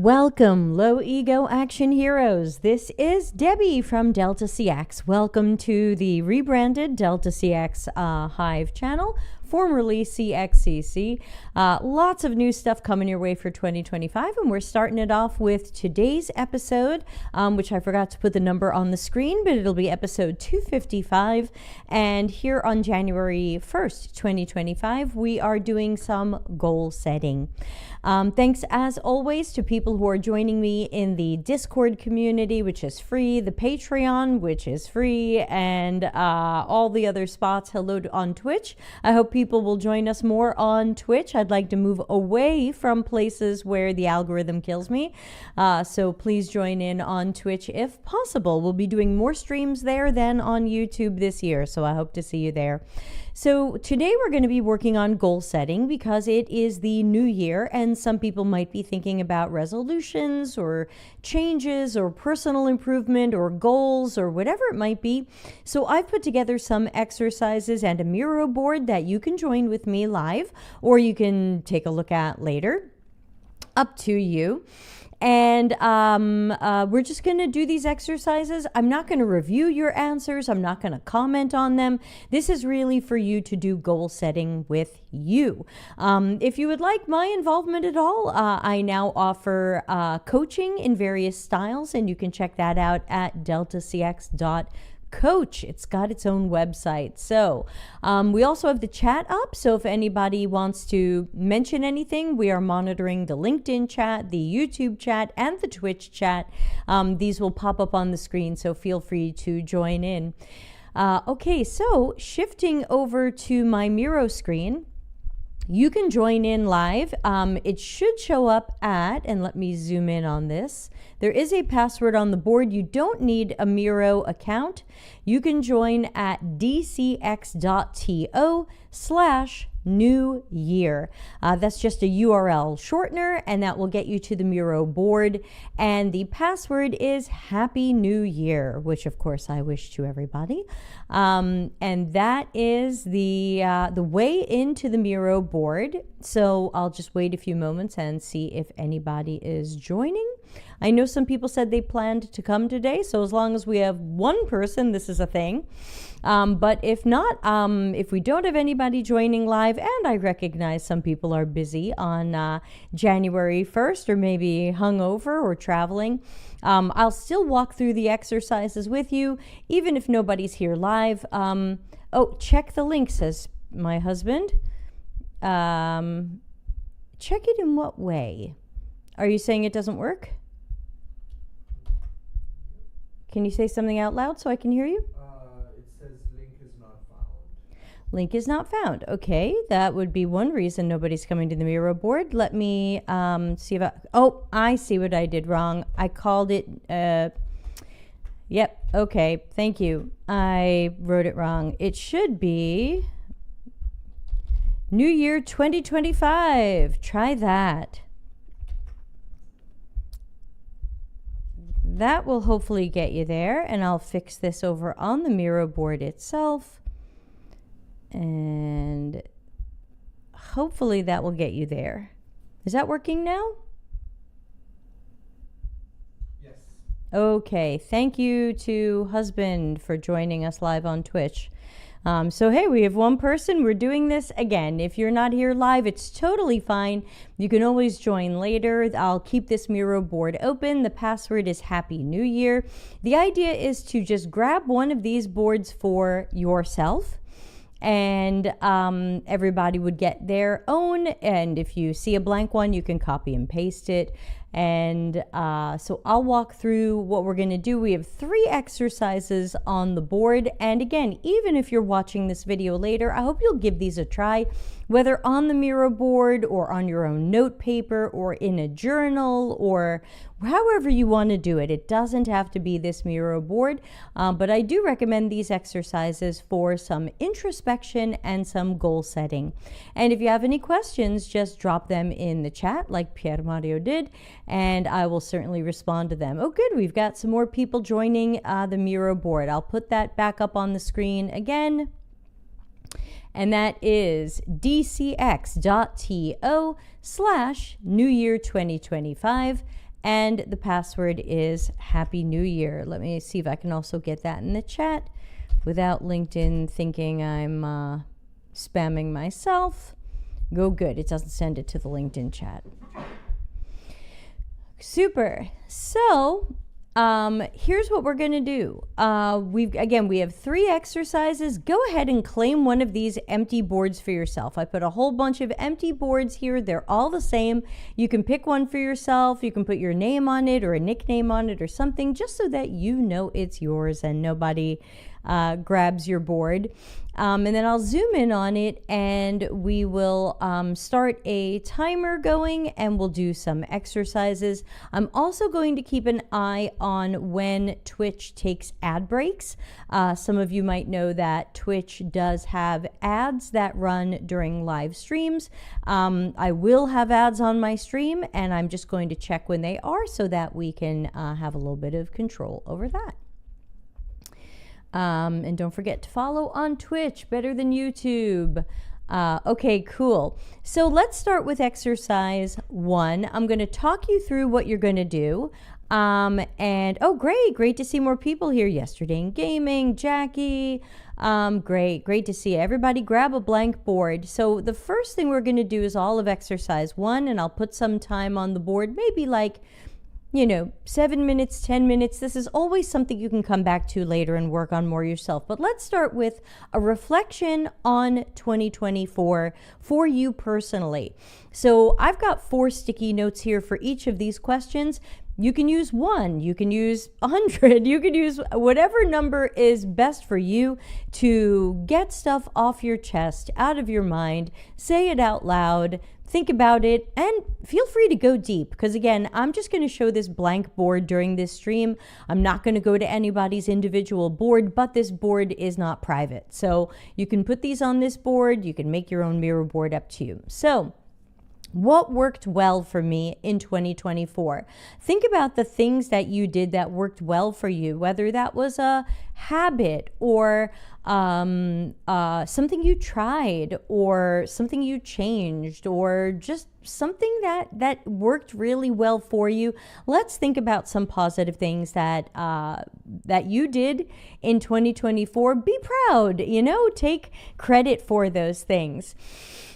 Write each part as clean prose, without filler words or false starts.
Welcome, low ego action heroes. This is Debbie from DeltaCX. Welcome to the rebranded DeltaCX Hive channel, formerly CXCC. Lots of new stuff coming your way for 2025, and we're starting it off with today's episode, which I forgot to put the number on the screen, but it'll be episode 255. And here on January 1st, 2025, we are doing some goal setting. Thanks as always to people who are joining me in the Discord community, which is free, the Patreon, which is free, and all the other spots. Hello on Twitch. I hope people will join us more on Twitch. I'd like to move away from places where the algorithm kills me. So please join in on Twitch if possible. We'll be doing more streams there than on YouTube this year, so I hope to see you there. So today we're going to be working on goal setting because it is the new year and some people might be thinking about resolutions or changes or personal improvement or goals or whatever it might be. So I've put together some exercises and a Miro board that you can join with me live or you can take a look at later. Up to you. And we're just going to do these exercises. I'm not going to review your answers. I'm not going to comment on them. This is really for you to do goal setting with you. If you would like my involvement at all, I now offer coaching in various styles, and you can check that out at DeltaCX.coach. It's got its own website. So we also have the chat up. So if anybody wants to mention anything, we are monitoring the LinkedIn chat, the YouTube chat, and the Twitch chat. These will pop up on the screen, so feel free to join in. Okay, so shifting over to my Miro screen, you can join in live. It should show up at, and let me zoom in on this. There is a password on the board. You don't need a Miro account. You can join at dcx.to/new year. That's just a URL shortener, and that will get you to the Miro board. And the password is Happy New Year, which of course I wish to everybody. And that is the way into the Miro board. So I'll just wait a few moments and see if anybody is joining. I know some people said they planned to come today, so as long as we have one person, this is a thing. But if not, if we don't have anybody joining live, and I recognize some people are busy on January 1st or maybe hungover or traveling, I'll still walk through the exercises with you, even if nobody's here live. Oh, check the link, says my husband. Check it in what way? Are you saying it doesn't work? Can you say something out loud so I can hear you? It says link is not found. Link is not found. Okay, that would be one reason nobody's coming to the Miro board. Let me see if I see what I did wrong. I called it, yep, okay, thank you. I wrote it wrong. It should be New Year 2025. Try that. That will hopefully get you there, and I'll fix this over on the Miro board itself, and hopefully that will get you there. Is that working now? Yes. Okay, thank you to husband for joining us live on Twitch. So hey, we have one person. We're doing this again. If you're not here live, it's totally fine. You can always join later. I'll keep this Miro board open. The password is Happy New Year. The idea is to just grab one of these boards for yourself, and everybody would get their own. And if you see a blank one, you can copy and paste it. And so I'll walk through what we're going to do. We have 3 exercises on the board. And again, even if you're watching this video later, I hope you'll give these a try, whether on the Miro board or on your own note paper or in a journal or however you want to do it. It doesn't have to be this Miro board, but I do recommend these exercises for some introspection and some goal setting. And if you have any questions, just drop them in the chat like Pier Mario did, and I will certainly respond to them. Oh, good. We've got some more people joining the Miro board. I'll put that back up on the screen again. And that is dcx.to/New Year 2025. And the password is Happy New Year. Let me see if I can also get that in the chat without LinkedIn thinking I'm spamming myself. Go good. It doesn't send it to the LinkedIn chat. Super. So here's what we're going to do. We have 3 exercises. Go ahead and claim one of these empty boards for yourself. I put a whole bunch of empty boards here. They're all the same. You can pick one for yourself. You can put your name on it or a nickname on it or something, just so that you know it's yours and nobody grabs your board. And then I'll zoom in on it and we will start a timer going and we'll do some exercises. I'm also going to keep an eye on when Twitch takes ad breaks. Some of you might know that Twitch does have ads that run during live streams. I will have ads on my stream and I'm just going to check when they are so that we can have a little bit of control over that. And don't forget to follow on Twitch, better than YouTube. Okay, cool. So let's start with exercise 1. I'm going to talk you through what you're going to do. And oh, great to see more people here. Yesterday in Gaming, Jackie. Great to see everybody. Grab a blank board. So the first thing we're going to do is all of exercise 1, and I'll put some time on the board, maybe like 7 minutes, 10 minutes. This is always something you can come back to later and work on more yourself. But let's start with a reflection on 2024 for you personally. So I've got 4 sticky notes here for each of these questions. You can use 1, you can use 100, you can use whatever number is best for you to get stuff off your chest, out of your mind, say it out loud, think about it, and feel free to go deep, because again, I'm just going to show this blank board during this stream. I'm not going to go to anybody's individual board, but this board is not private. So you can put these on this board, you can make your own mirror board, up to you. So what worked well for me in 2024? Think about the things that you did that worked well for you, whether that was a habit or something you tried or something you changed or just something that worked really well for you. Let's think about some positive things that you did in 2024. Be proud, take credit for those things.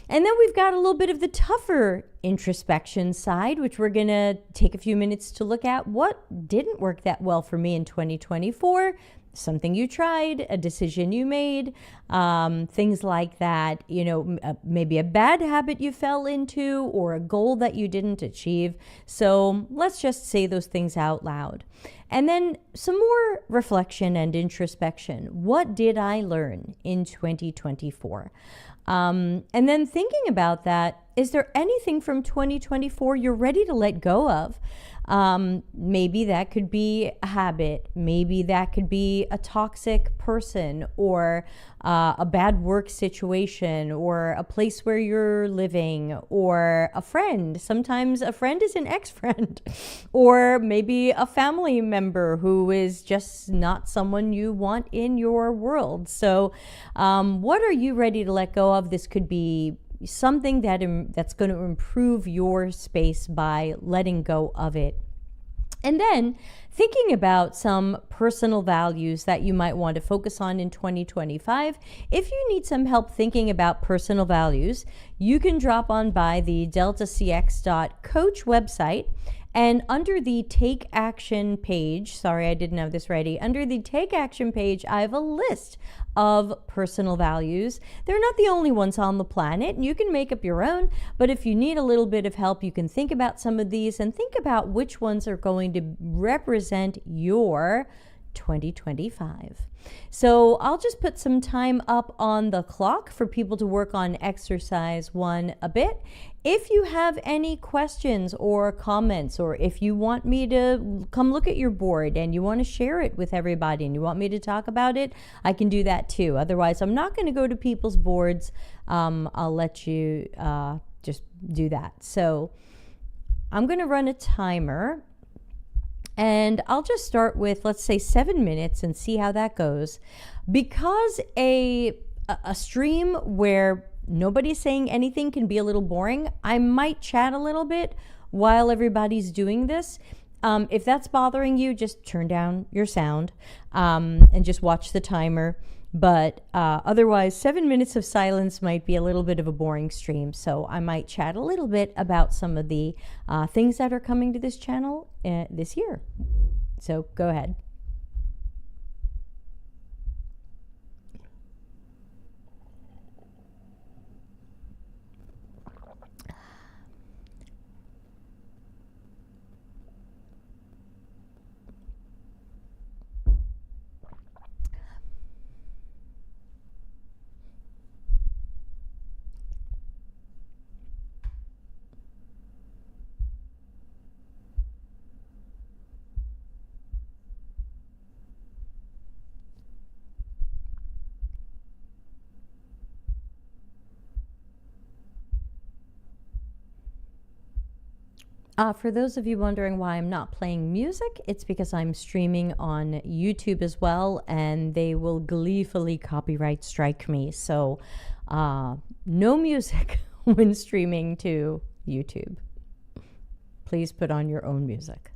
And then we've got a little bit of the tougher introspection side, which we're going to take a few minutes to look at. What didn't work that well for me in 2024? Something you tried, a decision you made, things like that, maybe a bad habit you fell into or a goal that you didn't achieve. So let's just say those things out loud. And then some more reflection and introspection. What did I learn in 2024? And then thinking about that, is there anything from 2024 you're ready to let go of? Maybe that could be a habit. Maybe that could be a toxic person or a bad work situation or a place where you're living or a friend. Sometimes a friend is an ex-friend or maybe a family member who is just not someone you want in your world. So what are you ready to let go of? This could be something that's going to improve your space by letting go of it. And then thinking about some personal values that you might want to focus on in 2025. If you need some help thinking about personal values, you can drop on by the DeltaCX.coach website. And under the Take Action page, sorry, I didn't have this ready. Under the Take Action page, I have a list of personal values. They're not the only ones on the planet. You can make up your own, but if you need a little bit of help, you can think about some of these and think about which ones are going to represent your 2025. So I'll just put some time up on the clock for people to work on exercise 1 a bit. If you have any questions or comments, or if you want me to come look at your board and you want to share it with everybody and you want me to talk about it, I can do that too. Otherwise, I'm not going to go to people's boards. I'll let you just do that. So I'm going to run a timer. And I'll just start with, let's say, 7 minutes and see how that goes. Because a stream where nobody's saying anything can be a little boring, I might chat a little bit, while everybody's doing this. If that's bothering you, just turn down your sound and just watch the timer. But otherwise, 7 minutes of silence might be a little bit of a boring stream. So I might chat a little bit about some of the things that are coming to this channel this year. So go ahead. For those of you wondering why I'm not playing music, it's because I'm streaming on YouTube as well, and they will gleefully copyright strike me. So no music when streaming to YouTube. Please put on your own music.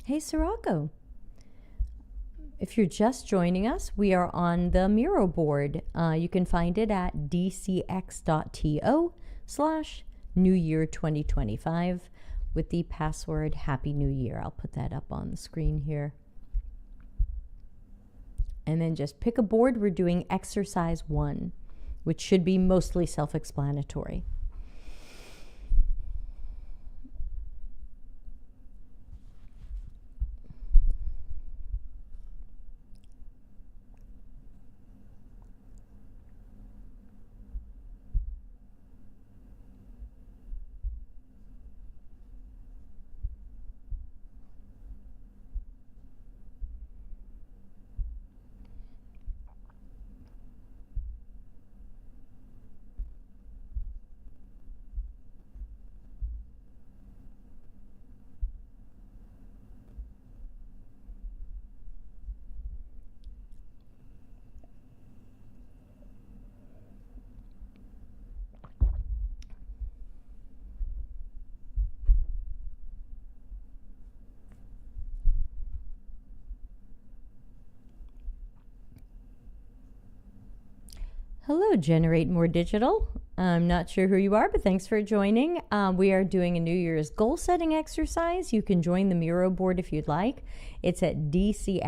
Hey, Sirocco. If you're just joining us, we are on the Miro board. You can find it at dcx.to/New Year 2025 with the password Happy New Year. I'll put that up on the screen here. And then just pick a board. We're doing exercise 1, which should be mostly self-explanatory. Hello, Generate More Digital. I'm not sure who you are, but thanks for joining. We are doing a New Year's goal setting exercise. You can join the Miro board if you'd like. It's at dcx.to/New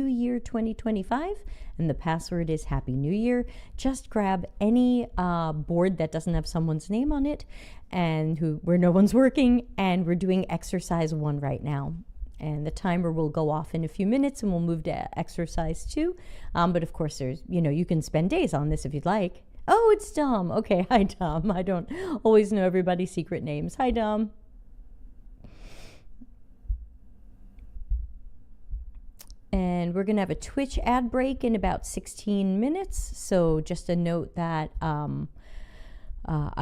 Year 2025, and the password is Happy New Year. Just grab any board that doesn't have someone's name on it and where no one's working, and we're doing exercise 1 right now. And the timer will go off in a few minutes and we'll move to exercise 2. But of course, you can spend days on this if you'd like. Oh, it's Dom. Okay, hi, Dom. I don't always know everybody's secret names. Hi, Dom. And we're going to have a Twitch ad break in about 16 minutes. So just a note that I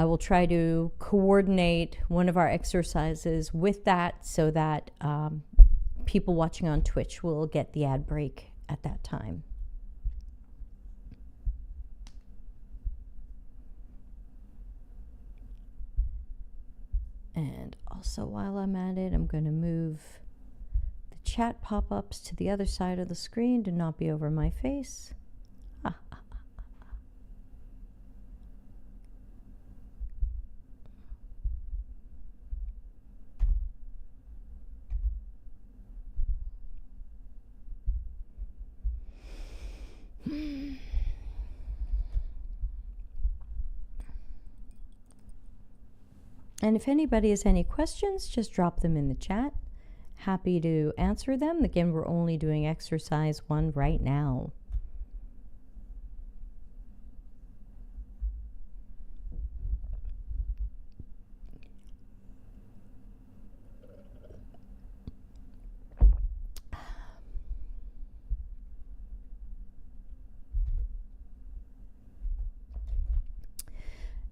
will try to coordinate one of our exercises with that so that people watching on Twitch will get the ad break at that time. And also while I'm at it, I'm going to move the chat pop-ups to the other side of the screen to not be over my face. And if anybody has any questions, just drop them in the chat. Happy to answer them. Again, we're only doing exercise 1 right now.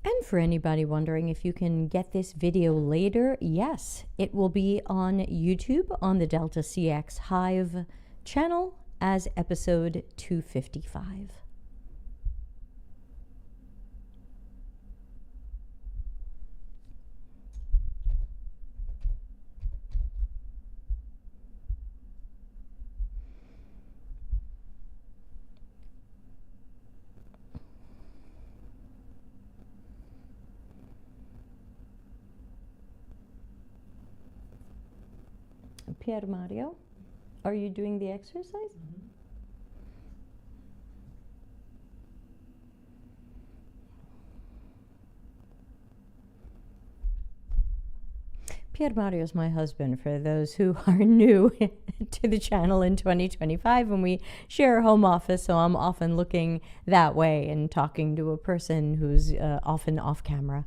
And for anybody wondering if you can get this video later, yes, it will be on YouTube on the DeltaCX Hive channel as episode 255. Pier Mario, are you doing the exercise? Mm-hmm. Pier Mario is my husband, for those who are new to the channel in 2025, and we share a home office, so I'm often looking that way and talking to a person who's often off camera.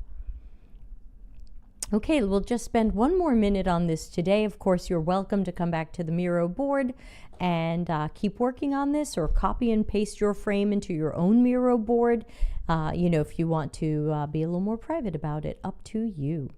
Okay, we'll just spend one more minute on this today. Of course, you're welcome to come back to the Miro board and keep working on this, or copy and paste your frame into your own Miro board. If you want to be a little more private about it, up to you.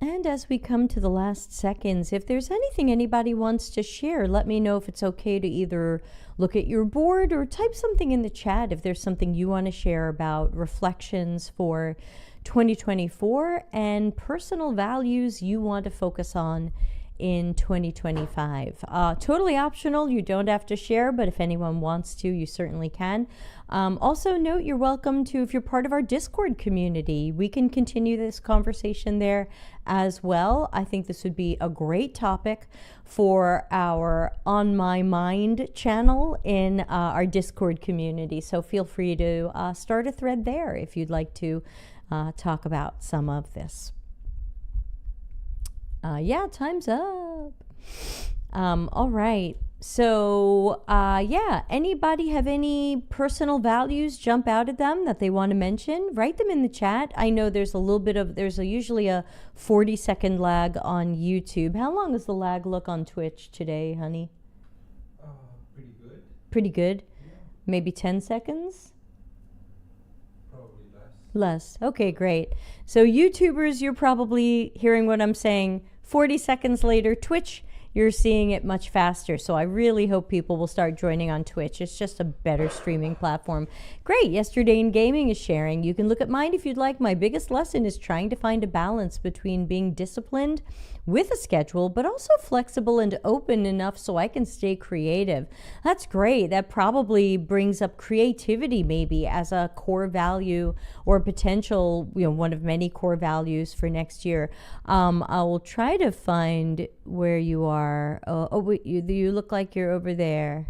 And as we come to the last seconds, if there's anything anybody wants to share, let me know if it's okay to either look at your board or type something in the chat if there's something you want to share about reflections for 2024 and personal values you want to focus on in 2025. Totally optional. You don't have to share, but if anyone wants to, you certainly can. Also note, you're welcome to, if you're part of our Discord community, we can continue this conversation there as well. I think this would be a great topic for our On My Mind channel in our Discord community. So feel free to start a thread there if you'd like to talk about some of this. Yeah, time's up. All right. So, anybody have any personal values jump out at them that they want to mention? Write them in the chat. I know there's usually a 40-second lag on YouTube. How long does the lag look on Twitch today, honey? Pretty good. Pretty good? Yeah. Maybe 10 seconds? Probably less. Less. Okay, great. So YouTubers, you're probably hearing what I'm saying 40 seconds later. Twitch, you're seeing it much faster. So I really hope people will start joining on Twitch. It's just a better streaming platform. Great. Yesterday in Gaming is sharing. You can look at mine if you'd like. My biggest lesson is trying to find a balance between being disciplined with a schedule, but also flexible and open enough so I can stay creative. That's great. That probably brings up creativity maybe as a core value or potential, one of many core values for next year. I will try to find where you are. Wait, you look like you're over there.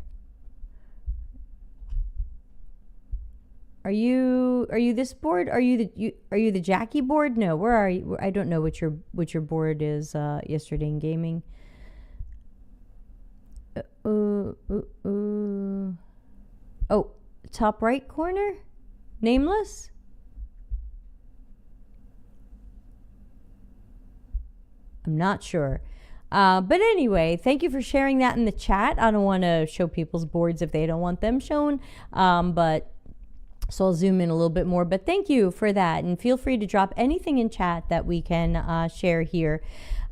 Are you this board? Are you the Jackie board? No, where are you? I don't know what your board is. Yesterday in Gaming. Oh, top right corner, nameless. I'm not sure. But anyway, thank you for sharing that in the chat. I don't want to show people's boards if they don't want them shown. So I'll zoom in a little bit more, but thank you for that. And feel free to drop anything in chat that we can share here.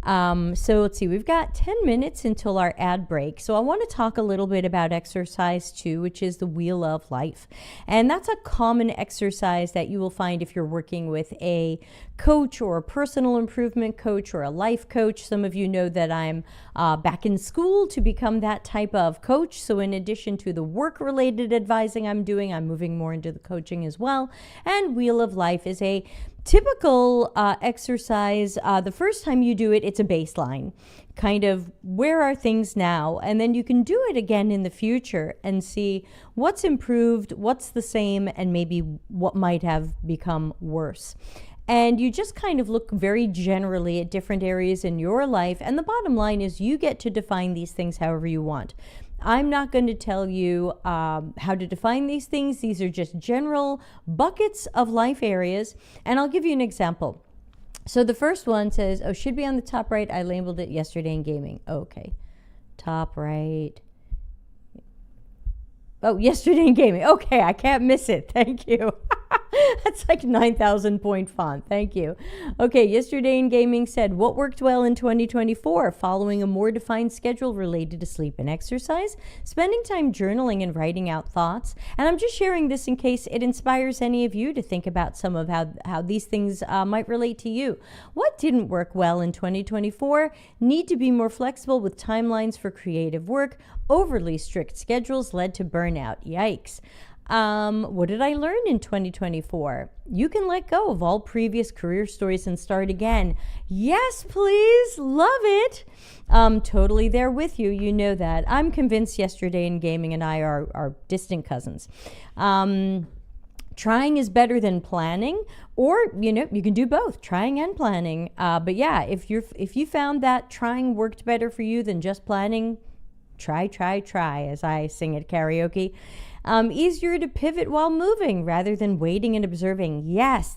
So let's see, we've got 10 minutes until our ad break. So I want to talk a little bit about exercise 2, which is the Wheel of Life. And that's a common exercise that you will find if you're working with a coach or a personal improvement coach or a life coach. Some of you know that I'm back in school to become that type of coach. So in addition to the work-related advising I'm doing, I'm moving more into the coaching as well. And Wheel of Life is a typical exercise. The first time you do it, it's a baseline. Kind of where are things now? And then you can do it again in the future and see what's improved, what's the same, and maybe what might have become worse. And you just kind of look very generally at different areas in your life. And the bottom line is you get to define these things however you want. I'm not going to tell you how to define these things. These are just general buckets of life areas. And I'll give you an example. So the first one says, oh, should be on the top right. I labeled it yesterday in gaming. Okay. Top right. Oh, yesterday in gaming. Okay, I can't miss it. Thank you. That's like 9,000 point font. Thank you. Okay, yesterday in gaming said, what worked well in 2024? Following a more defined schedule related to sleep and exercise, spending time journaling and writing out thoughts. And I'm just sharing this in case it inspires any of you to think about some of how these things might relate to you. What didn't work well in 2024? Need to be more flexible with timelines for creative work. Overly strict schedules led to burnout. Yikes. What did I learn in 2024? You can let go of all previous career stories and start again. Yes, please. Love it. Totally there with you. You know that. I'm convinced yesterday in gaming and I are distant cousins. Trying is better than planning, or, you can do both, trying and planning. But yeah, if you found that trying worked better for you than just planning, try, as I sing at karaoke. Easier to pivot while moving rather than waiting and observing. Yes,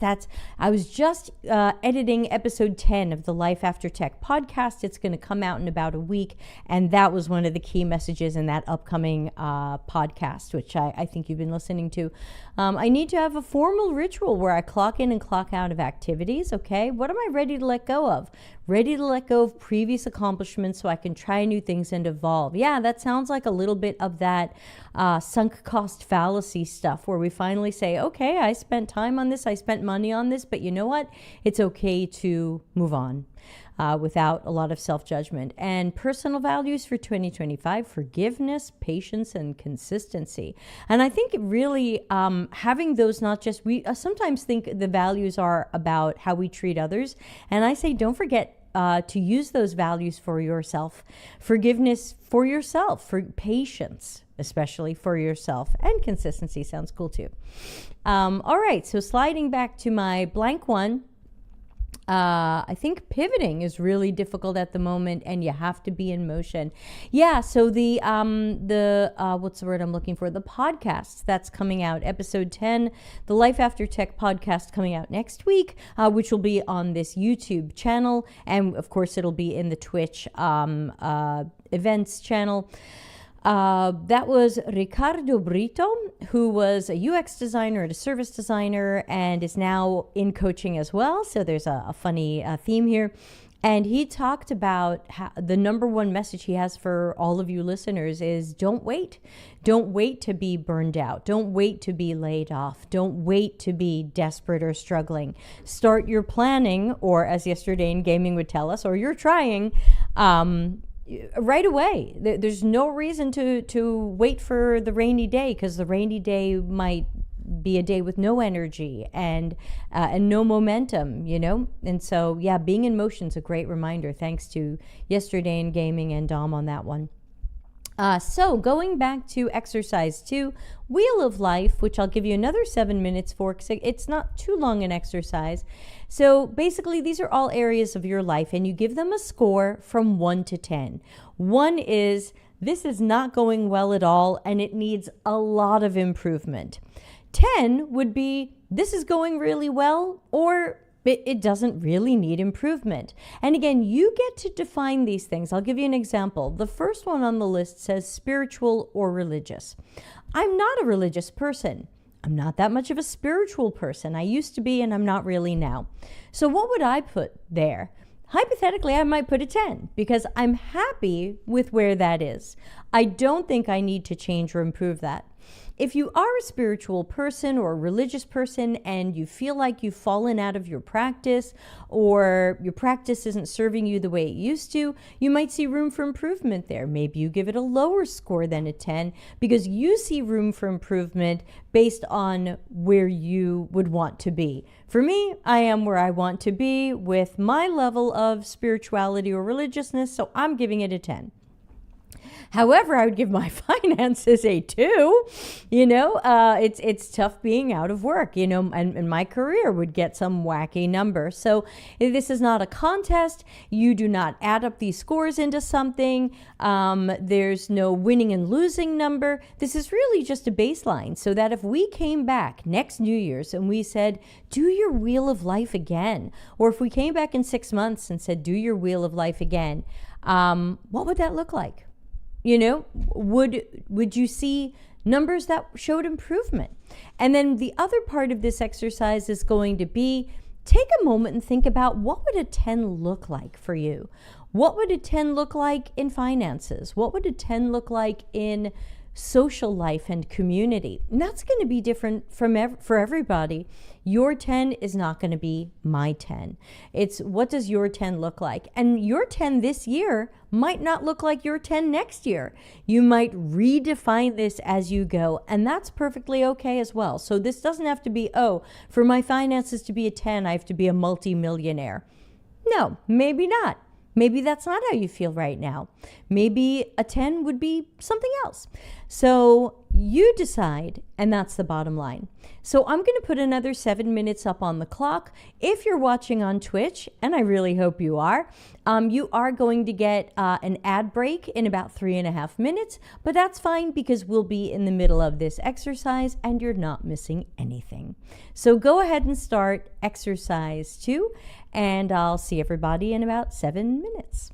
I was just editing episode 10 of the Life After Tech podcast. It's going to come out in about a week. And that was one of the key messages in that upcoming podcast, which I think you've been listening to. I need to have a formal ritual where I clock in and clock out of activities. Okay, what am I ready to let go of? Ready to let go of previous accomplishments so I can try new things and evolve. Yeah, that sounds like a little bit of that sunk cost fallacy stuff where we finally say, okay, I spent time on this, I spent money on this, but you know what? It's okay to move on without a lot of self-judgment. And personal values for 2025, forgiveness, patience, and consistency. And I think really having those, not just, we sometimes think the values are about how we treat others. And I say, don't forget to use those values for yourself. Forgiveness for yourself, for patience, especially for yourself, and consistency sounds cool too. All right, so sliding back to my blank one, I think pivoting is really difficult at the moment, and you have to be in motion. Yeah, so the what's the word I'm looking for? The podcast that's coming out, episode 10, the Life After Tech podcast coming out next week, which will be on this YouTube channel, and of course it'll be in the Twitch events channel. That was Ricardo Brito, who was a UX designer and a service designer and is now in coaching as well. So there's a funny theme here. And he talked about how the number one message he has for all of you listeners is don't wait. Don't wait to be burned out. Don't wait to be laid off. Don't wait to be desperate or struggling. Start your planning, or as yesterday in gaming would tell us, or you're trying, right away. There's no reason to wait for the rainy day, because the rainy day might be a day with no energy and no momentum, And so, yeah, being in motion is a great reminder. Thanks to yesterday in gaming and Dom on that one. So going back to exercise 2, Wheel of Life, which I'll give you another 7 minutes for, because it's not too long an exercise. So basically, these are all areas of your life, and you give them a score from 1 to 10. 1 is, this is not going well at all, and it needs a lot of improvement. 10 would be, this is going really well, or it doesn't really need improvement. And again, you get to define these things. I'll give you an example. The first one on the list says spiritual or religious. I'm not a religious person. I'm not that much of a spiritual person. I used to be, and I'm not really now. So what would I put there? Hypothetically, I might put a 10 because I'm happy with where that is. I don't think I need to change or improve that. If you are a spiritual person or a religious person and you feel like you've fallen out of your practice or your practice isn't serving you the way it used to, you might see room for improvement there. Maybe you give it a lower score than a 10 because you see room for improvement based on where you would want to be. For me, I am where I want to be with my level of spirituality or religiousness, so I'm giving it a 10. However, I would give my finances a 2. It's tough being out of work, and my career would get some wacky number. So this is not a contest. You do not add up these scores into something. There's no winning and losing number. This is really just a baseline so that if we came back next New Year's and we said, do your wheel of life again, or if we came back in 6 months and said, do your wheel of life again, what would that look like? Would you see numbers that showed improvement? And then the other part of this exercise is going to be take a moment and think about what would a 10 look like for you? What would a 10 look like in finances? What would a 10 look like in social life and community? And that's going to be different for everybody. Your 10 is not going to be my 10. It's what does your 10 look like? And your 10 this year might not look like your 10 next year. You might redefine this as you go, and that's perfectly okay as well. So this doesn't have to be, for my finances to be a 10, I have to be a multi-millionaire. No, maybe not. Maybe that's not how you feel right now. Maybe a 10 would be something else. So you decide, and that's the bottom line. So I'm going to put another 7 minutes up on the clock. If you're watching on Twitch, and I really hope you are going to get an ad break in about 3.5 minutes, but that's fine because we'll be in the middle of this exercise and you're not missing anything. So go ahead and start exercise 2, and I'll see everybody in about 7 minutes.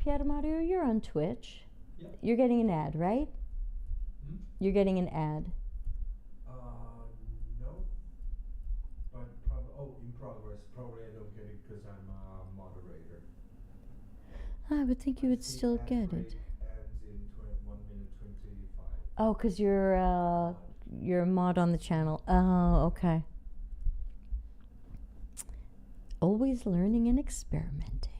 Piero Mario, you're on Twitch. Yeah. You're getting an ad, right? Hmm? You're getting an ad. No. But in progress. Probably I don't get it because I'm a moderator. I would think you would still get it. Ends in 1 minute 25. Oh, because you're a mod on the channel. Oh, okay. Always learning and experimenting.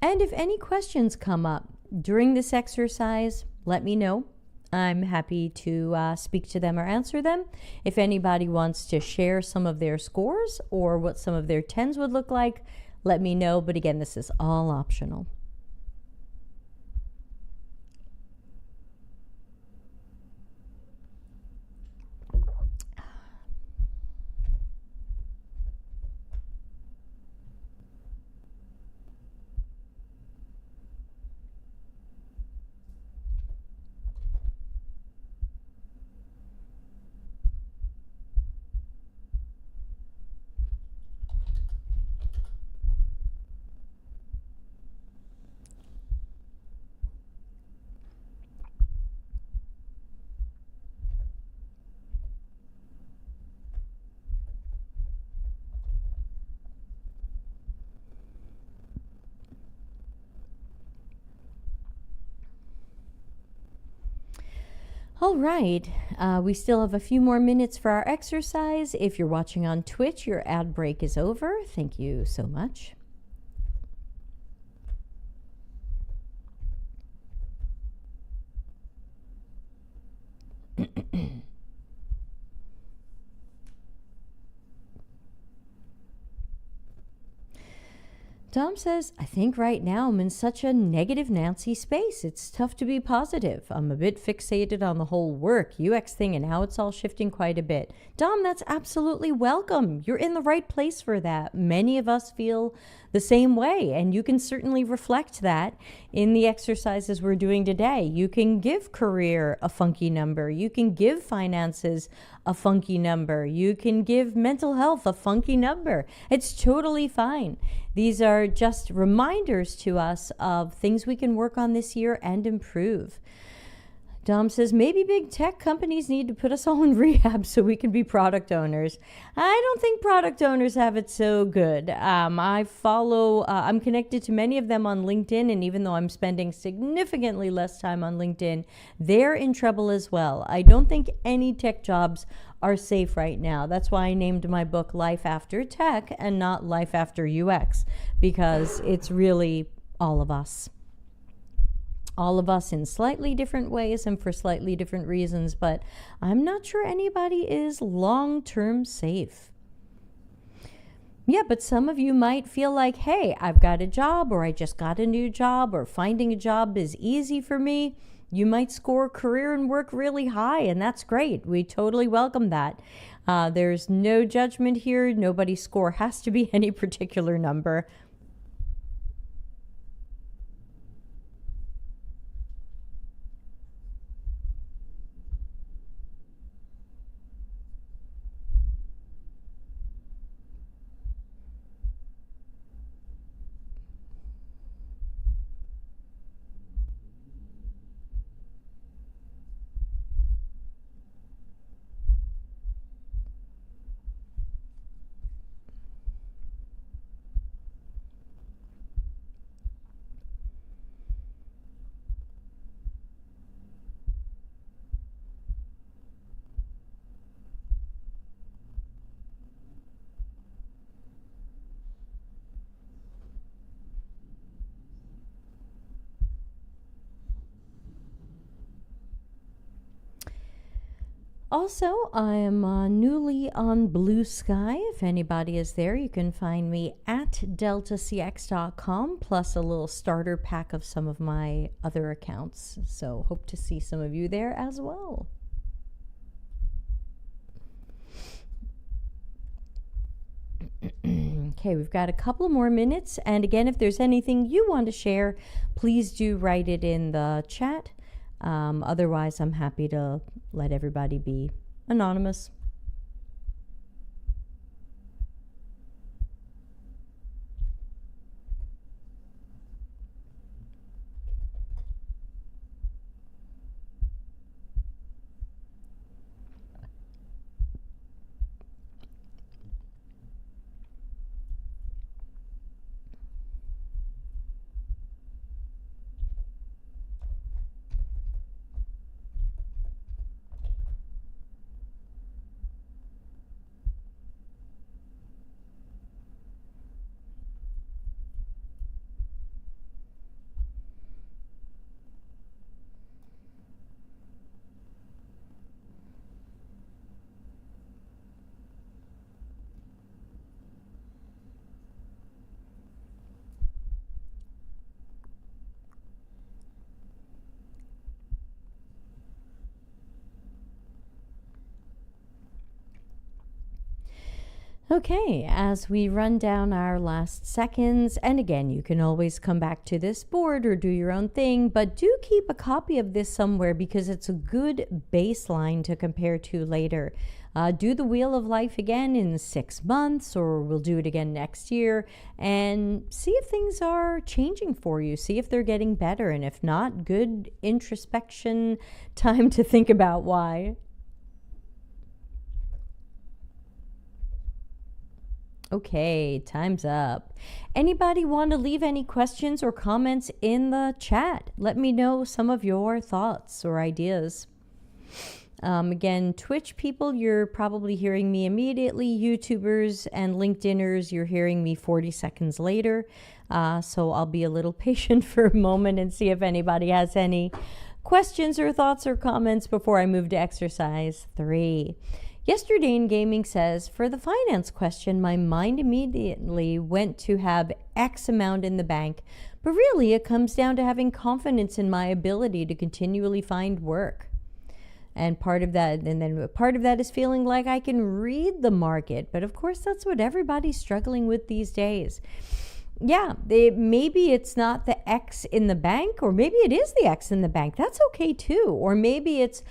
And if any questions come up during this exercise, let me know. I'm happy to speak to them or answer them. If anybody wants to share some of their scores or what some of their 10s would look like, let me know. But again, this is all optional. All right, we still have a few more minutes for our exercise. If you're watching on Twitch, your ad break is over. Thank you so much. Tom says, I think right now I'm in such a negative Nancy space. It's tough to be positive. I'm a bit fixated on the whole work, UX thing, and how it's all shifting quite a bit. Dom, that's absolutely welcome. You're in the right place for that. Many of us feel the same way. And you can certainly reflect that in the exercises we're doing today. You can give career a funky number. You can give finances a funky number. You can give mental health a funky number. It's totally fine. These are just reminders to us of things we can work on this year and improve. Dom says, maybe big tech companies need to put us all in rehab so we can be product owners. I don't think product owners have it so good. I'm connected to many of them on LinkedIn, and even though I'm spending significantly less time on LinkedIn, they're in trouble as well. I don't think any tech jobs are safe right now. That's why I named my book Life After Tech and not Life After UX, because it's really all of us. All of us in slightly different ways and for slightly different reasons, but I'm not sure anybody is long-term safe. Yeah, but some of you might feel like, hey, I've got a job, or I just got a new job, or finding a job is easy for me. You might score career and work really high, and that's great. We totally welcome that. There's no judgment here. Nobody's score has to be any particular number. Also, I am newly on Blue Sky. If anybody is there, you can find me at DeltaCX.com, plus a little starter pack of some of my other accounts. So hope to see some of you there as well. Okay, we've got a couple more minutes. And again, if there's anything you want to share, please do write it in the chat. Otherwise, I'm happy to let everybody be anonymous. Okay, as we run down our last seconds, and again, you can always come back to this board or do your own thing, but do keep a copy of this somewhere because it's a good baseline to compare to later. Do the Wheel of Life again in 6 months, or we'll do it again next year, and see if things are changing for you. See if they're getting better, and if not, good introspection time to think about why. Okay, time's up. Anybody want to leave any questions or comments in the chat? Let me know some of your thoughts or ideas. Again, Twitch people, you're probably hearing me immediately. YouTubers and LinkedIners, you're hearing me 40 seconds later. So I'll be a little patient for a moment and see if anybody has any questions or thoughts or comments before I move to exercise 3. Yesterday in Gaming says, for the finance question, my mind immediately went to have X amount in the bank, but really it comes down to having confidence in my ability to continually find work. And part of that is feeling like I can read the market, but of course that's what everybody's struggling with these days. Yeah, maybe it's not the X in the bank, or maybe it is the X in the bank. That's okay too. Or maybe it's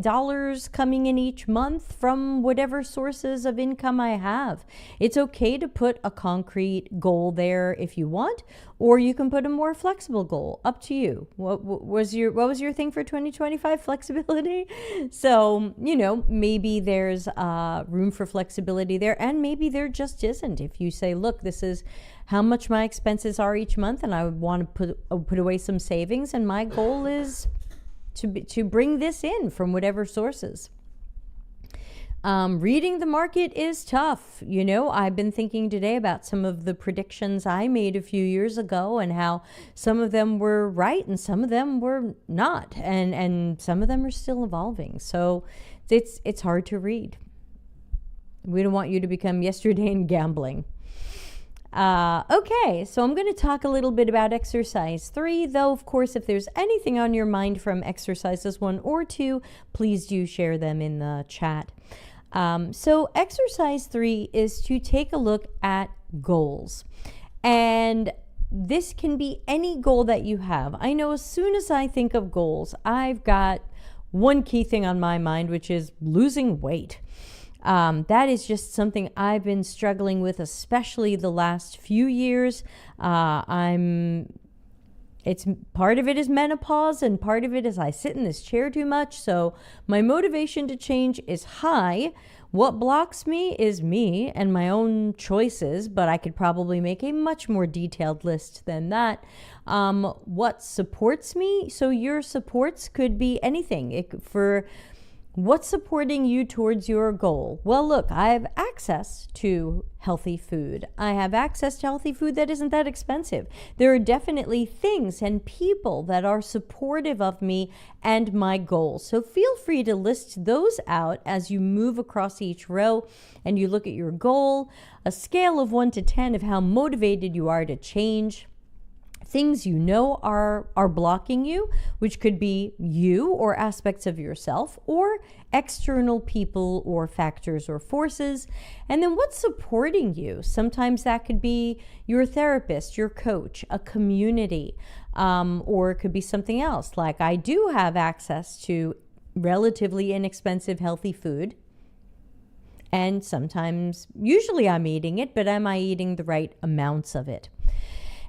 dollars coming in each month from whatever sources of income I have. It's okay to put a concrete goal there if you want, or you can put a more flexible goal. Up to you. What was your thing for 2025? Flexibility. So, maybe there's room for flexibility there, and maybe there just isn't. If you say, look, this is how much my expenses are each month, and I would want to put away some savings, and my goal is to bring this in from whatever sources. Reading the market is tough. I've been thinking today about some of the predictions I made a few years ago and how some of them were right and some of them were not, and some of them are still evolving. So it's hard to read. We don't want you to become yesterday in gambling. Okay, so I'm going to talk a little bit about exercise 3, though, of course, if there's anything on your mind from exercises 1 or 2, please do share them in the chat. So exercise 3 is to take a look at goals. And this can be any goal that you have. I know as soon as I think of goals, I've got one key thing on my mind, which is losing weight. That is just something I've been struggling with, especially the last few years. It's part of it is menopause, and part of it is I sit in this chair too much. So my motivation to change is high. What blocks me is me and my own choices, but I could probably make a much more detailed list than that. What supports me? So your supports could be anything. What's supporting you towards your goal? Well, look, I have access to healthy food. I have access to healthy food that isn't that expensive. There are definitely things and people that are supportive of me and my goals. So feel free to list those out as you move across each row and you look at your goal, a scale of 1 to 10 of how motivated you are to change. Things are blocking you, which could be you or aspects of yourself, or external people or factors or forces. And then what's supporting you? Sometimes that could be your therapist, your coach, a community, or it could be something else. Like I do have access to relatively inexpensive healthy food. And usually I'm eating it, but am I eating the right amounts of it?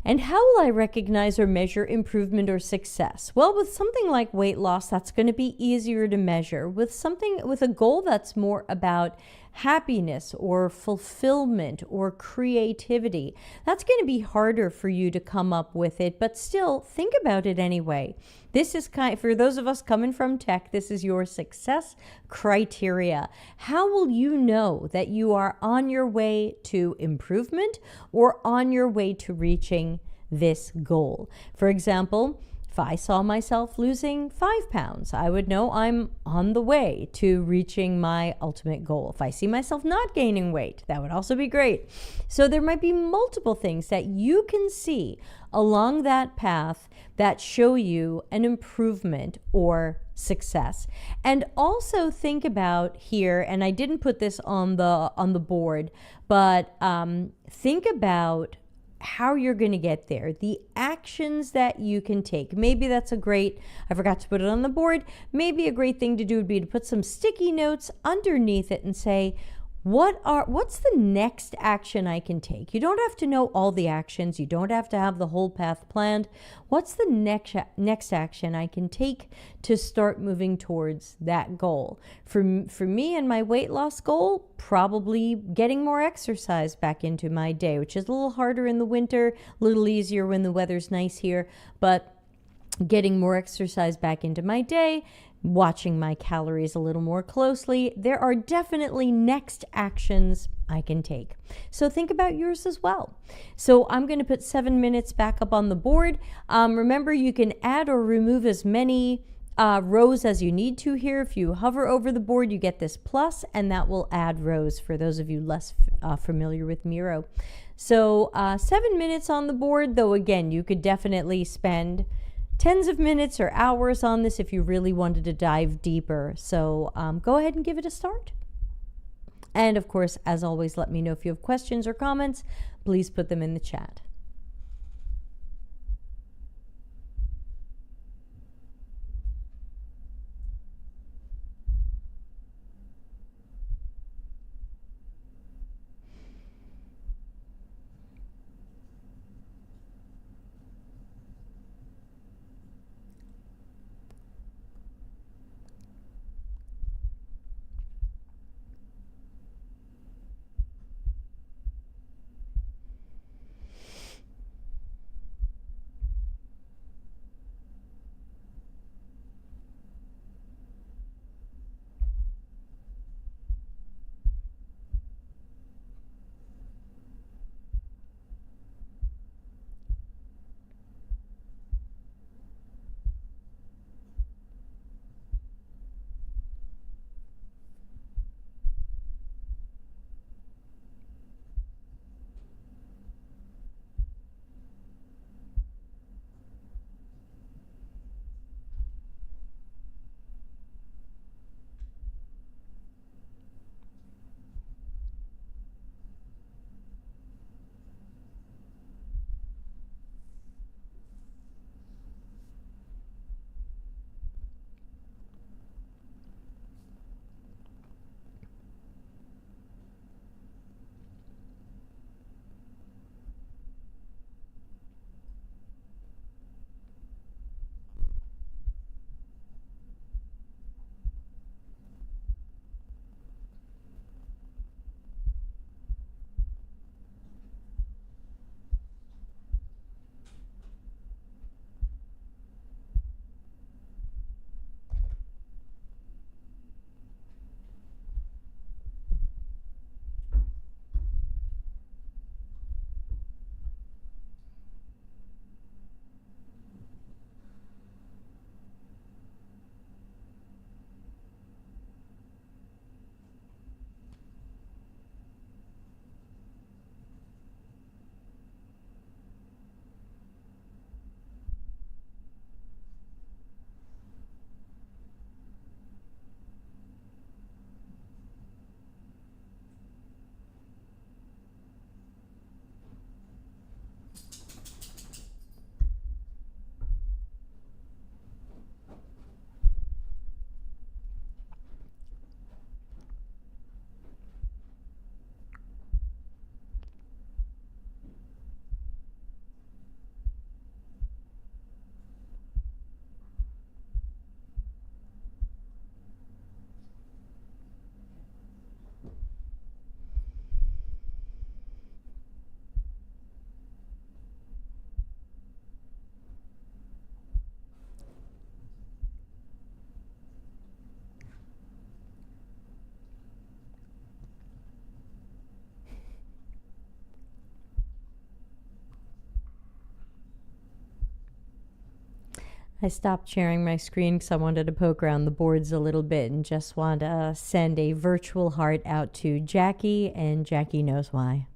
And how will I recognize or measure improvement or success? Well, with something like weight loss, that's going to be easier to measure. With a goal that's more about happiness or fulfillment or creativity, that's going to be harder for you to come up with it, but still think about it anyway. This is for those of us coming from tech, this is your success criteria. How will you know that you are on your way to improvement or on your way to reaching this goal? For example, if I saw myself losing 5 pounds, I would know I'm on the way to reaching my ultimate goal. If I see myself not gaining weight, that would also be great. So there might be multiple things that you can see along that path that show you an improvement or success. And also think about here, and I didn't put this on the board, but think about how you're going to get there, the actions that you can take. Maybe I forgot to put it on the board. Maybe a great thing to do would be to put some sticky notes underneath it and say, what's the next action I can take? You don't have to know all the actions. You don't have to have the whole path planned. What's the next action I can take to start moving towards that goal? For me and my weight loss goal, probably getting more exercise back into my day, which is a little harder in the winter, a little easier when the weather's nice here, but getting more exercise back into my day, watching my calories a little more closely. There are definitely next actions I can take. So think about yours as well. So I'm going to put 7 minutes back up on the board. Remember, you can add or remove as many rows as you need to here. If you hover over the board, you get this plus, and that will add rows for those of you less familiar with Miro. So 7 minutes on the board, though again, you could definitely spend tens of minutes or hours on this if you really wanted to dive deeper. So go ahead and give it a start. And of course, as always, let me know if you have questions or comments please put them in the chat. I stopped sharing my screen because I wanted to poke around the boards a little bit and just want to send a virtual heart out to Jackie, and Jackie knows why.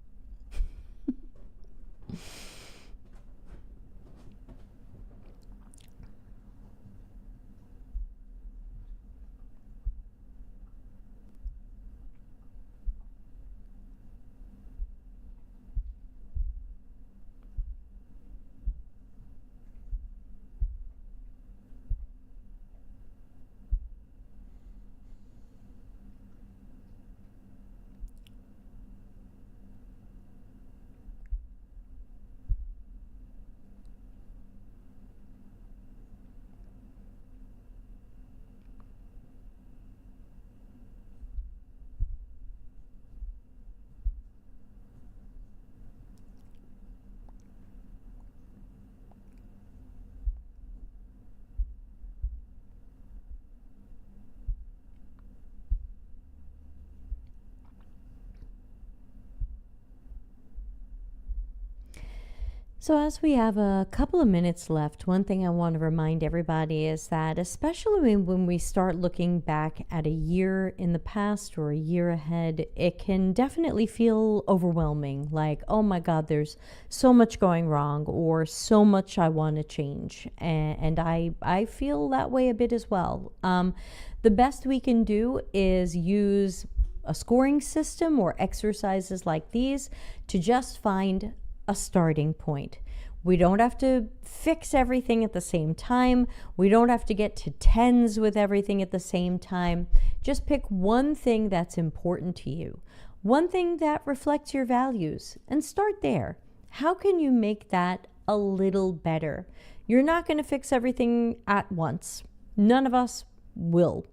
So, as we have a couple of minutes left, one thing I want to remind everybody is that, especially when we start looking back at a year in the past or a year ahead, it can definitely feel overwhelming. Like, oh my God, there's so much going wrong, or so much I want to change. And I feel that way a bit as well. The best we can do is use a scoring system or exercises like these to just find a starting point. We don't have to fix everything at the same time. We don't have to get to tens with everything at the same time. Just pick one thing that's important to you, one thing that reflects your values, and start there. How can you make that a little better? You're not going to fix everything at once. None of us will.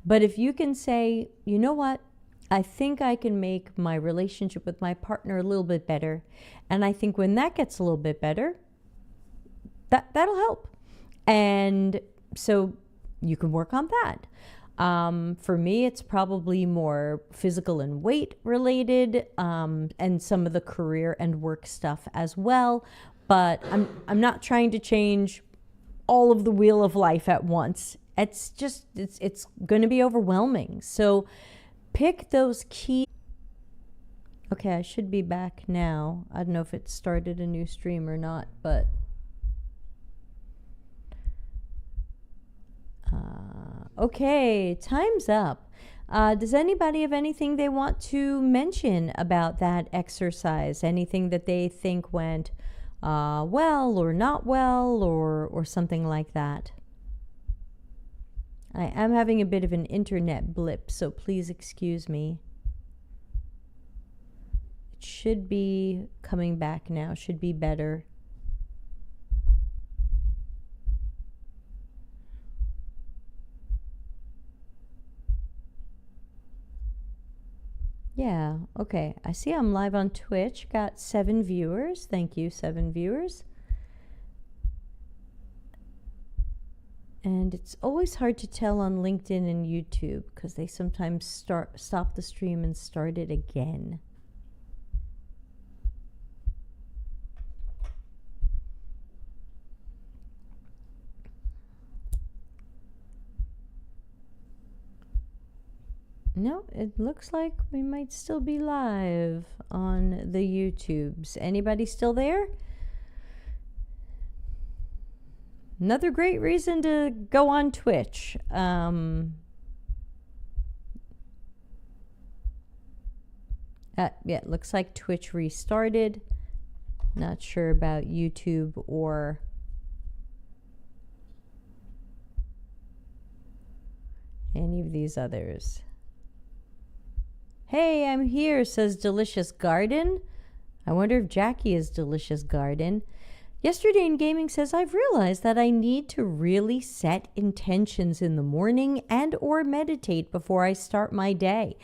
But if you can say, you know what? I think I can make my relationship with my partner a little bit better. And I think when that gets a little bit better, that'll help. And so you can work on that. For me, it's probably more physical and weight related, and some of the career and work stuff as well. But I'm not trying to change all of the wheel of life at once. It's going to be overwhelming. So pick those key. Okay, I should be back now. I don't know if it started a new stream or not, but okay, time's up. Does anybody have anything they want to mention about that exercise? Anything that they think went well or not well, or something like that? I am having a bit of an internet blip, so please excuse me. It should be coming back now, should be better. Yeah, okay. I see I'm live on Twitch. Got 7 viewers. Thank you, 7 viewers. And it's always hard to tell on LinkedIn and YouTube because they sometimes stop the stream and start it again. No, it looks like we might still be live on the YouTubes. Anybody still there? Another great reason to go on Twitch. Yeah, it looks like Twitch restarted. Not sure about YouTube or any of these others. Hey, I'm here, says Delicious Garden. I wonder if Jackie is Delicious Garden. Yesterday in Gaming says, I've realized that I need to really set intentions in the morning and or meditate before I start my day.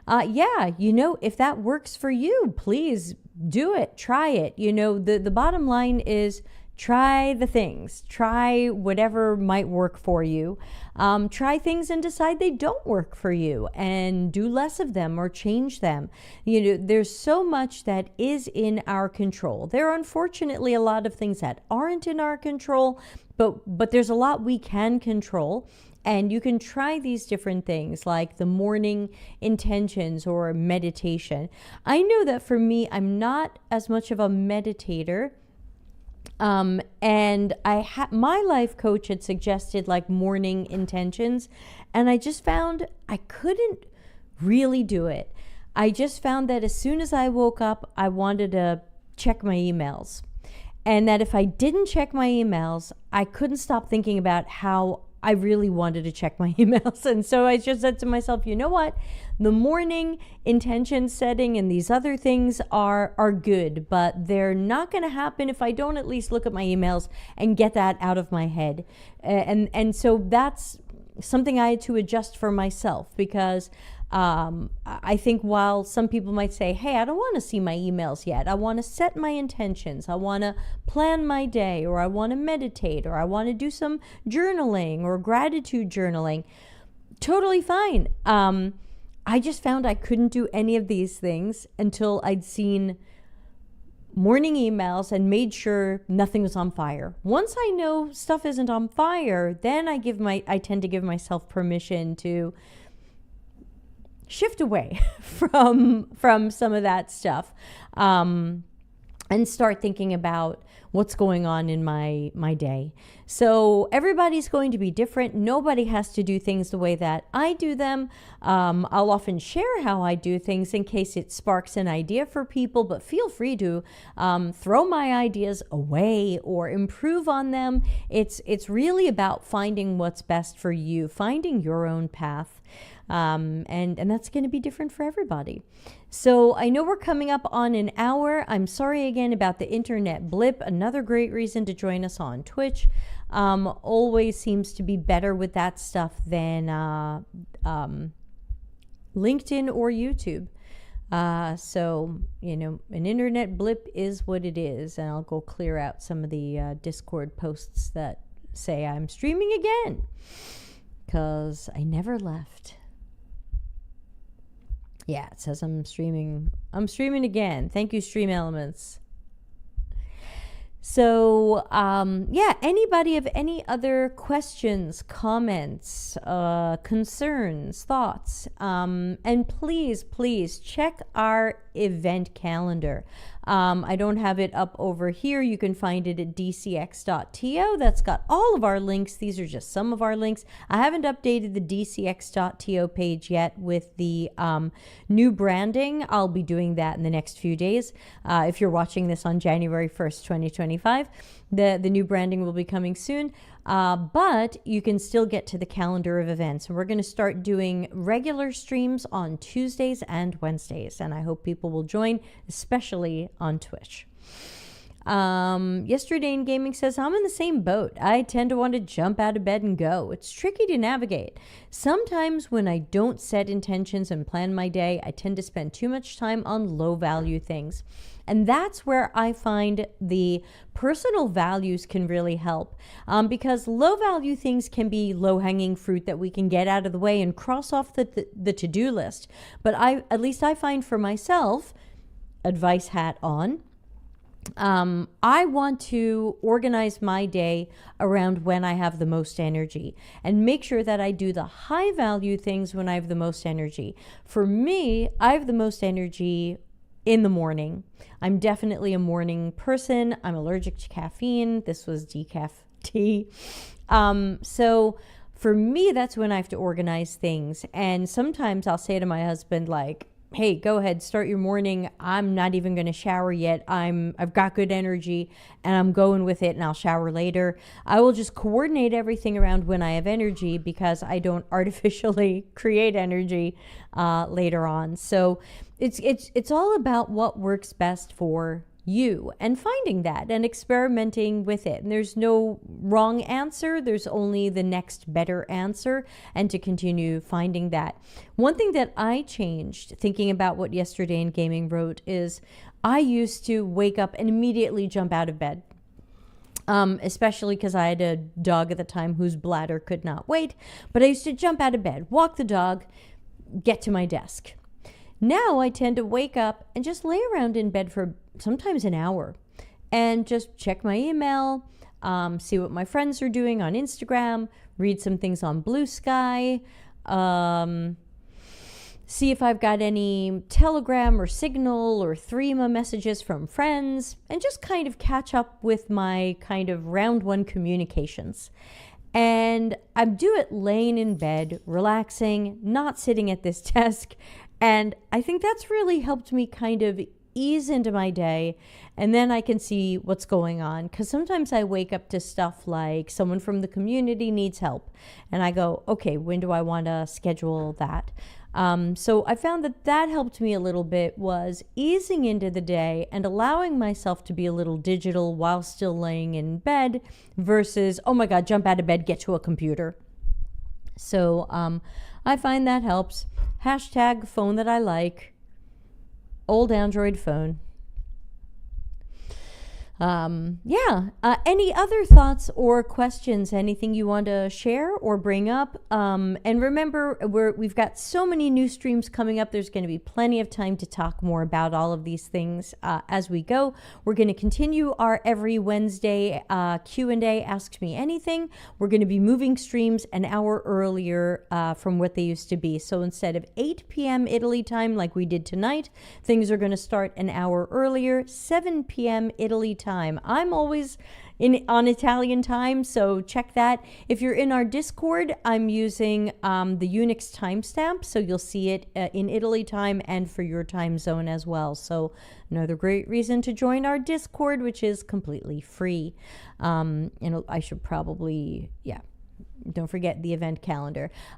Yeah, you know, if that works for you, please do it. Try it. You know, the bottom line is try the things. Try whatever might work for you. Try things and decide they don't work for you and do less of them or change them. You know, there's so much that is in our control. There are unfortunately a lot of things that aren't in our control, but there's a lot we can control. And you can try these different things like the morning intentions or meditation. I know that for me, I'm not as much of a meditator. And my life coach had suggested like morning intentions, and I just found I couldn't really do it. I just found that as soon as I woke up, I wanted to check my emails, and that if I didn't check my emails, I couldn't stop thinking about how I really wanted to check my emails. And so I just said to myself, you know what? The morning intention setting and these other things are good, but they're not going to happen if I don't at least look at my emails and get that out of my head. And so that's something I had to adjust for myself, because I think while some people might say, hey, I don't want to see my emails yet. I want to set my intentions. I want to plan my day, or I want to meditate, or I want to do some journaling or gratitude journaling. Totally fine. I just found I couldn't do any of these things until I'd seen morning emails and made sure nothing was on fire. Once I know stuff isn't on fire, then I tend to give myself permission to shift away from some of that stuff. and start thinking about what's going on in my day. So everybody's going to be different. Nobody has to do things the way that I do them. I'll often share how I do things in case it sparks an idea for people, but feel free to throw my ideas away or improve on them. It's really about finding what's best for you, finding your own path. And that's going to be different for everybody. So I know we're coming up on an hour. I'm sorry again about the internet blip. Another great reason to join us on Twitch. Always seems to be better with that stuff than LinkedIn or YouTube. So, you know, an internet blip is what it is. And I'll go clear out some of the Discord posts that say I'm streaming again, because I never left. Yeah, it says I'm streaming again. Thank you, Stream Elements. So, yeah, anybody have any other questions, comments, concerns, thoughts? And please check our event calendar. I don't have it up over here. You can find it at dcx.to. That's got all of our links. These are just some of our links. I haven't updated the dcx.to page yet with the new branding. I'll be doing that in the next few days. If you're watching this on January 1st, 2025, the new branding will be coming soon. But you can still get to the calendar of events. And we're going to start doing regular streams on Tuesdays and Wednesdays. And I hope people will join, especially on Twitch. Yesterday in Gaming says, I'm in the same boat. I tend to want to jump out of bed and go. It's tricky to navigate. Sometimes when I don't set intentions and plan my day, I tend to spend too much time on low value things. And that's where I find the personal values can really help, because low value things can be low hanging fruit that we can get out of the way and cross off the to-do list. But at least I find for myself, advice hat on, I want to organize my day around when I have the most energy and make sure that I do the high value things when I have the most energy. For me, I have the most energy in the morning. I'm definitely a morning person. I'm allergic to caffeine. This was decaf tea. So for me, that's when I have to organize things. And sometimes I'll say to my husband, like, hey, go ahead, start your morning. I'm not even going to shower yet. I've got good energy and I'm going with it, and I'll shower later. I will just coordinate everything around when I have energy, because I don't artificially create energy later on. So it's all about what works best for you and finding that and experimenting with it. And there's no wrong answer. There's only the next better answer, and to continue finding that. One thing that I changed, thinking about what Yesterday in Gaming wrote, is I used to wake up and immediately jump out of bed. Especially because I had a dog at the time whose bladder could not wait. But I used to jump out of bed, walk the dog, get to my desk. Now I tend to wake up and just lay around in bed for sometimes an hour and just check my email, see what my friends are doing on Instagram, read some things on Blue Sky, see if I've got any Telegram or Signal or Threema messages from friends, and just kind of catch up with my kind of round one communications. And I do it laying in bed, relaxing, not sitting at this desk. And I think that's really helped me kind of ease into my day, and then I can see what's going on. Because sometimes I wake up to stuff like someone from the community needs help, and I go, okay, when do I want to schedule that? So I found that helped me a little bit, was easing into the day and allowing myself to be a little digital while still laying in bed versus, oh my God, jump out of bed, get to a computer. So I find that helps. Hashtag phone that I like. Old Android phone. Any other thoughts or questions? Anything you want to share or bring up? And remember, we've got so many new streams coming up. There's going to be plenty of time to talk more about all of these things as we go. We're going to continue our every Wednesday Q&A, Ask Me Anything. We're going to be moving streams an hour earlier from what they used to be. So instead of 8 p.m. Italy time like we did tonight, things are going to start an hour earlier, 7 p.m. Italy time. I'm always on Italian time, so check that. If you're in our Discord, I'm using the Unix timestamp, so you'll see it in Italy time and for your time zone as well. So another great reason to join our Discord, which is completely free. I should probably, don't forget the event calendar.